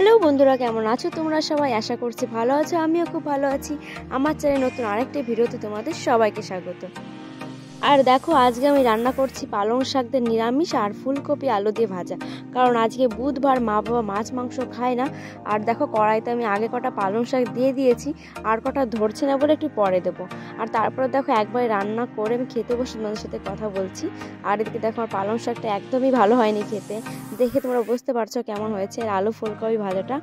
Hello বন্ধুরা, কেমন আছো তোমরা সবাই? আশা করছি ভালো আছো। আমিও খুব ভালো আছি। আমার চ্যানেলে নতুন আরেকটি ভিডিওতে তোমাদের সবাইকে স্বাগত। আর দেখো, আজকে আমি রান্না করছি পালং শাক দিয়ে নিরামিষ আর ফুলকপি আলু দিয়ে ভাজা। কারণ আজকে বুধবার, মা বাবা মাছ মাংস খায় না। আর দেখো, কড়াইতে আমি আগে কটা পালং শাক দিয়ে দিয়েছি, আর কটা ধরছে না বলে একটু পরে দেবো। আর তারপরে দেখো, একবার রান্না করে আমি খেতে বসে তোমাদের সাথে কথা বলছি। আর এদিকে দেখো, আমার পালং শাকটা একদমই ভালো হয়নি খেতে। দেখে তোমরা বুঝতে পারছো কেমন হয়েছে। আর আলু ফুলকপি ভাজাটা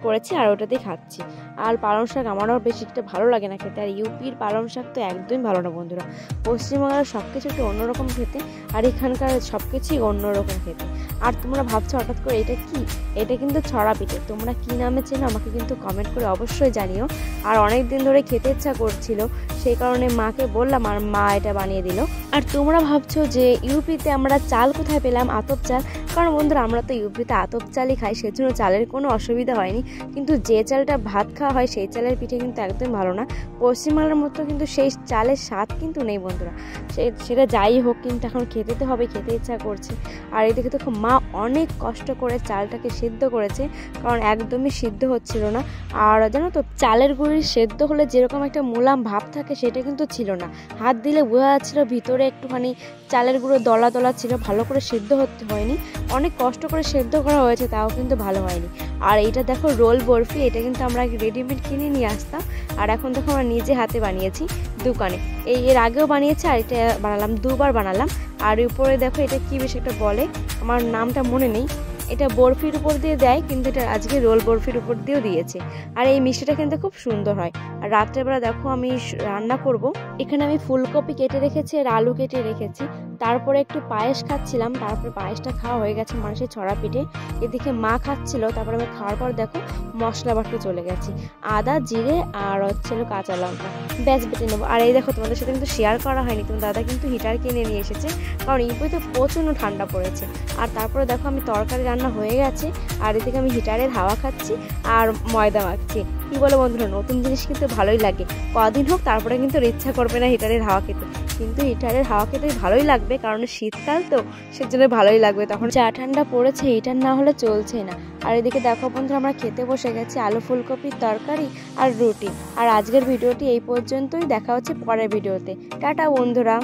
করেছি আর ওটাতেই খাচ্ছি। আর পালং শাক আমারও বেশি একটা ভালো লাগে না খেতে। আর ইউপির পালং শাক তো একদমই ভালো না বন্ধুরা। পশ্চিমবাংলার সব কিছু একটু অন্যরকম খেতে, আর এখানকার সব কিছুই অন্যরকম খেতে। আর তোমরা ভাবছো হঠাৎ করে এটা কি? এটা কিন্তু ছড়া পিঠে। তোমরা কি নামে চেনো আমাকে কিন্তু কমেন্ট করে অবশ্যই জানিও। আর অনেক দিন ধরে খেতে ইচ্ছা করছিল, সেই কারণে মাকে বললাম আর মা এটা বানিয়ে দিল। আর তোমরা ভাবছো যে ইউপিতে আমরা চাল কোথায় পেলাম? আতপ চাল। কারণ বন্ধুরা, আমরা তো ইউপিতে আতপ চালই খাই, সেজন্য চালের কোনো অসুবিধা হয়নি। কিন্তু যে চালটা ভাত খাওয়া হয় সেই চালের পিঠে কিন্তু একদম ভালো না। পশ্চিমবাংলার মতো কিন্তু সেই চালের স্বাদ কিন্তু নেই বন্ধুরা। সেটা যাই হোক, কিন্তু এখন খেতে তো হবে, খেতে ইচ্ছা করছে। আর এদিকে দেখো, মা অনেক কষ্ট করে চালটাকে সিদ্ধ করেছে, কারণ একদমই সিদ্ধ হচ্ছিল না। আর জানো তো, চালের গুঁড়ি সেদ্ধ হলে যেরকম একটা মোলাম ভাব থাকে, সেটা কিন্তু ছিল না। হাত দিলে বোঝা যাচ্ছিল ভিতরে একটুখানি চালের গুঁড়ো দলা দলা ছিল, ভালো করে সিদ্ধ হতে হয়নি। অনেক কষ্ট করে সেদ্ধ করা হয়েছে, তাও কিন্তু ভালো হয়নি। আর এইটা দেখো, রোল বরফি। এটা কিন্তু আমরা রেডিমেড কিনে নিয়ে আসতাম, আর এখন দেখো আমরা নিজে হাতে বানিয়েছি দোকানে। এর আগেও বানিয়েছি, আর এটা বানালাম, দুবার বানালাম। আর উপরে দেখো, এটা কি বেশ একটা বলে, আমার নামটা মনে নেই। এটা বরফির উপর দিয়ে দেয়, কিন্তু এটা আজকে রোল বরফির উপর দিয়েও দিয়েছে। আর এই মিষ্টিটা কিন্তু খুব সুন্দর হয়। আর রাত্রেবেলা দেখো, আমি রান্না করব। এখানে আমি ফুলকপি কেটে রেখেছি আর আলু কেটে রেখেছি। তারপরে একটু পায়েস খাচ্ছিলাম, তারপরে পায়েসটা খাওয়া হয়ে গেছে মানুষের ছড়া পিঠে। এদিকে মা খাচ্ছিল, তারপরে আমি খাওয়ার পর দেখো মশলা বাটতে চলে গেছি। আদা, জিরে আর হচ্ছিল কাঁচা লঙ্কা, ব্যাস বেটে নেবো। আর এই দেখো, তোমাদের সাথে কিন্তু শেয়ার করা হয়নি, তোমার দাদা কিন্তু হিটার কিনে নিয়ে এসেছে, কারণ ইউপিতে প্রচণ্ড ঠান্ডা পড়েছে। আর তারপরে দেখো, আমি তরকারি রান্না হয়ে গেছে, আর এদিকে আমি হিটারের হাওয়া খাচ্ছি আর ময়দা মাখছি। কি বলো বন্ধুরা, নতুন জিনিস কিন্তু ভালোই লাগে। কদিন হোক, তারপরে কিন্তু ইচ্ছা করবে না হিটারের হাওয়া খেতে। কিন্তু হিটারের হাওয়া খেতে ভালোই লাগবে, কারণ শীতকাল তো, সেজন্য ভালোই লাগবে। তখন যা ঠান্ডা পড়েছে, হিটার না হলে চলছে না। আর এদিকে দেখো বন্ধুরা, আমরা খেতে বসে গেছি আলু ফুলকপির তরকারি আর রুটি। আর আজকের ভিডিওটি এই পর্যন্তই। দেখা হচ্ছে পরের ভিডিওতে। টাটা বন্ধুরা।